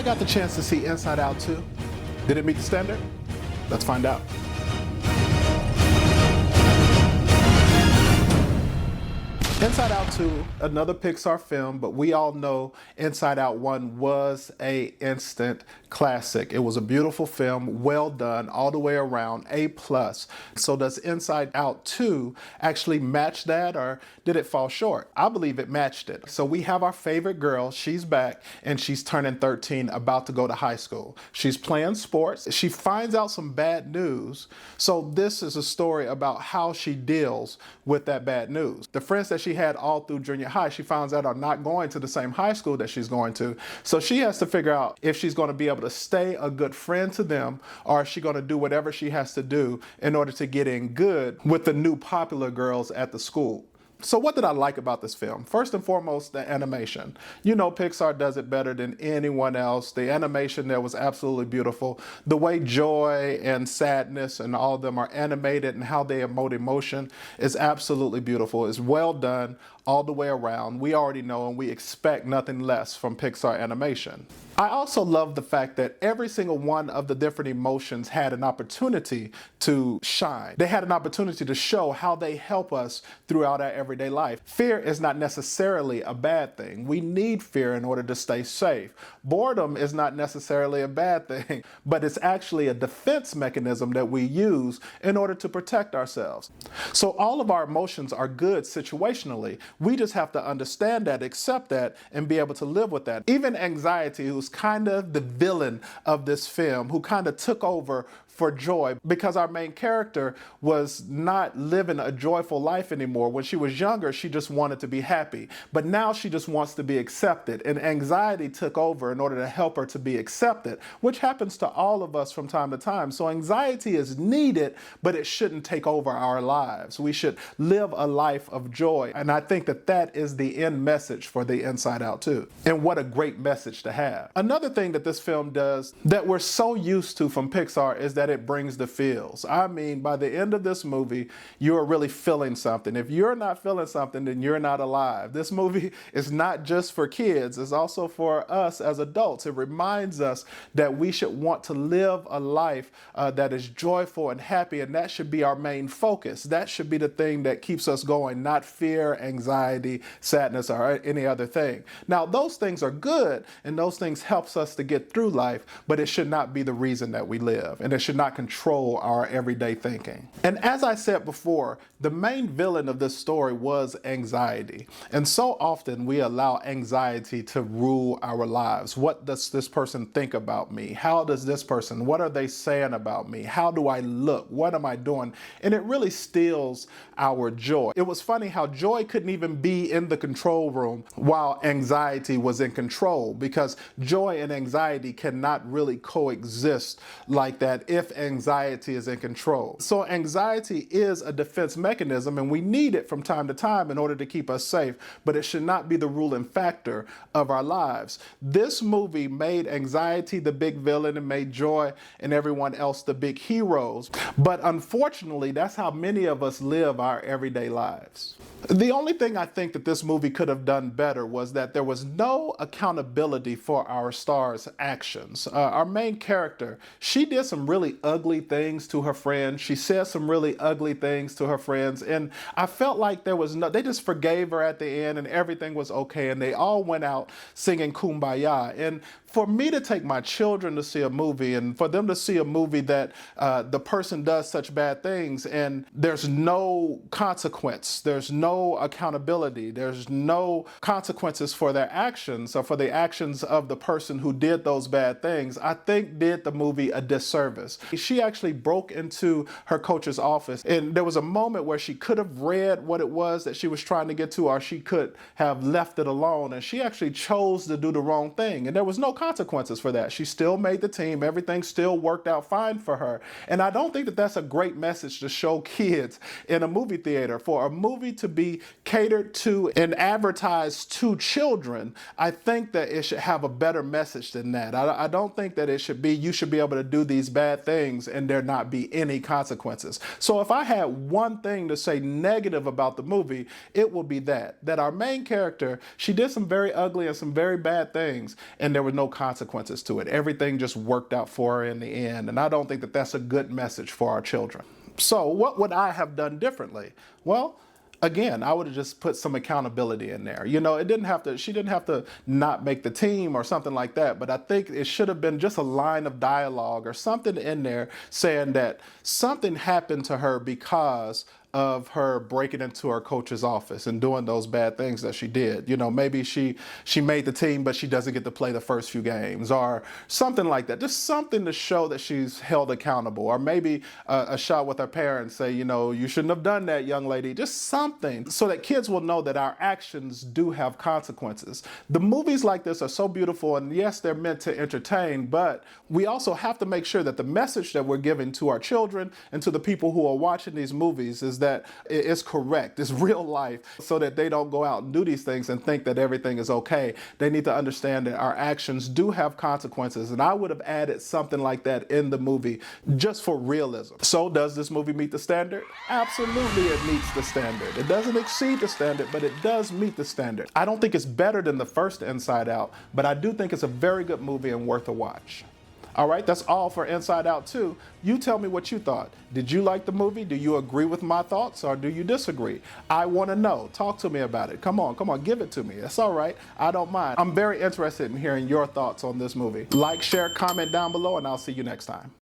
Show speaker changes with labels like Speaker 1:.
Speaker 1: I got the chance to see Inside Out 2. Did it meet the standard? Let's find out. Inside Out 2, another Pixar film, but we all know Inside Out 1 was an instant classic. It was a beautiful film, well done, all the way around, A+. So does Inside Out 2 actually match that, or did it fall short? I believe it matched it. So we have our favorite girl, she's back, and she's turning 13, about to go to high school. She's playing sports, she finds out some bad news, so this is a story about how she deals with that bad news. The friends that she had all through junior high, she finds out are not going to the same high school that she's going to. So she has to figure out if she's going to be able to stay a good friend to them, or is she going to do whatever she has to do in order to get in good with the new popular girls at the school. So what did I like about this film? First and foremost, the animation. You know, Pixar does it better than anyone else. The animation there was absolutely beautiful. The way joy and sadness and all of them are animated and how they emote emotion is absolutely beautiful. It's well done all the way around. We already know and we expect nothing less from Pixar animation. I also love the fact that every single one of the different emotions had an opportunity to shine. They had an opportunity to show how they help us throughout our everyday life. Fear is not necessarily a bad thing. We need fear in order to stay safe. Boredom is not necessarily a bad thing, but it's actually a defense mechanism that we use in order to protect ourselves. So all of our emotions are good situationally. We just have to understand that, accept that, and be able to live with that. Even anxiety, who's kind of the villain of this film, who kind of took over for joy, because our main character was not living a joyful life anymore. When she was younger, she just wanted to be happy, but now she just wants to be accepted, and anxiety took over in order to help her to be accepted, which happens to all of us from time to time. So anxiety is needed, but it shouldn't take over our lives. We should live a life of joy, and I think that that is the end message for the Inside Out 2, and what a great message to have. Another thing that this film does that we're so used to from Pixar is that it brings the feels. I mean, by the end of this movie, you're really feeling something. If you're not feeling something, then you're not alive. This movie is not just for kids, it's also for us as adults. It reminds us that we should want to live a life that is joyful and happy, and that should be our main focus. That should be the thing that keeps us going, not fear, anxiety, sadness, or any other thing. Now, those things are good, and those things helps us to get through life, but it should not be the reason that we live, and it should not control our everyday thinking. And as I said before, the main villain of this story was anxiety. And so often we allow anxiety to rule our lives. What does this person think about me? How does this person, what are they saying about me? How do I look? What am I doing? And it really steals our joy. It was funny how joy couldn't even be in the control room while anxiety was in control, because joy and anxiety cannot really coexist like that if anxiety is in control. So anxiety is a defense mechanism, and we need it from time to time in order to keep us safe, but it should not be the ruling factor of our lives. This movie made anxiety the big villain and made joy and everyone else the big heroes. But unfortunately, that's how many of us live our everyday lives. The only thing I think that this movie could have done better was that there was no accountability for our star's actions. Our main character, she did some really ugly things to her friends. She said some really ugly things to her friends, and I felt like there was no, they just forgave her at the end and everything was okay, and they all went out singing Kumbaya. And for me to take my children to see a movie, and for them to see a movie that the person does such bad things and there's no consequence, there's no accountability, there's no consequences for their actions or for the actions of the person who did those bad things, I think did the movie a disservice. She actually broke into her coach's office, and there was a moment where she could have read what it was that she was trying to get to, or she could have left it alone, and she actually chose to do the wrong thing, and there was no consequences for that. She still made the team. Everything still worked out fine for her. And I don't think that that's a great message to show kids in a movie theater. For a movie to be catered to and advertised to children, I think that it should have a better message than that. I don't think that it should be, you should be able to do these bad things and there not be any consequences. So if I had one thing to say negative about the movie, it will be that our main character, she did some very ugly and some very bad things, and there were no consequences to it. Everything just worked out for her in the end, and I don't think that that's a good message for our children. So what would I have done differently? Well, again, I would have just put some accountability in there. You know, she didn't have to not make the team or something like that, but I think it should have been just a line of dialogue or something in there saying that something happened to her because of her breaking into her coach's office and doing those bad things that she did. You know, maybe she made the team, but she doesn't get to play the first few games or something like that. Just something to show that she's held accountable. Or maybe a shot with her parents, say, you know, you shouldn't have done that, young lady. Just something so that kids will know that our actions do have consequences. The movies like this are so beautiful, and yes, they're meant to entertain, but we also have to make sure that the message that we're giving to our children and to the people who are watching these movies is that it's correct, it's real life, so that they don't go out and do these things and think that everything is okay. They need to understand that our actions do have consequences, and I would have added something like that in the movie just for realism. So does this movie meet the standard? Absolutely, it meets the standard. It doesn't exceed the standard, but it does meet the standard. I don't think it's better than the first Inside Out, but I do think it's a very good movie and worth a watch. All right, that's all for Inside Out 2. You tell me what you thought. Did you like the movie? Do you agree with my thoughts or do you disagree? I want to know. Talk to me about it. Come on, give it to me. It's all right. I don't mind. I'm very interested in hearing your thoughts on this movie. Like, share, comment down below, and I'll see you next time.